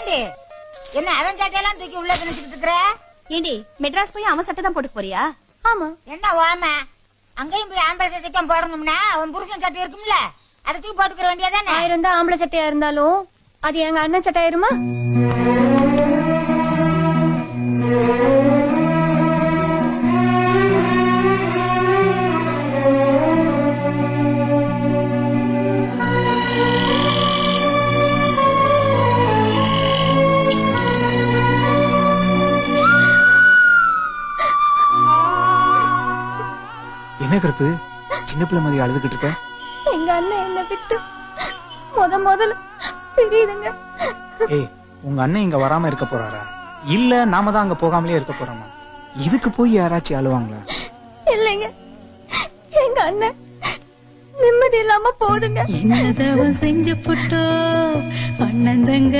என்னடி என்ன அவன் சட்டையெல்லாம் தூக்கி உள்ள திணிச்சுட்டு இருக்கிற? ஏண்டி மெட்ராஸ் போய் அவன் சட்டை தான் போட்டு போறியா? ஆமா. என்ன ஓம அங்கேயும் போய் ஆம்பளை சட்டைக்கும் போடணும்னா அவன் புருஷன் சட்டை இருக்கும்ல அதை தூக்கி போட்டுக்கிற வேண்டியதானே? ஆயிரம் ஆம்பளை சட்டையா இருந்தாலும் அது எங்க அண்ணன் சட்டையாயிருமா? என்ன கருப்பு சின்ன பிள்ளை மாதிரி அழுதுகிட்டு இருக்க? எங்க அண்ணன் என்ன விட்டு முதல்ல தெரியுதுங்க. ஏய் உங்க அண்ணன் இங்க வராம இருக்க போறாரா இல்ல நாம தான் அங்க போகாமலே இருக்க போறோமா? இதுக்கு போய் யாராச்சும் அழுவாங்களா? இல்லைங்க, எங்க அண்ணன் நிம்மதி இல்லாம போதுங்க. என்னதவன் செஞ்சு புட்டோ அண்ணன் தங்க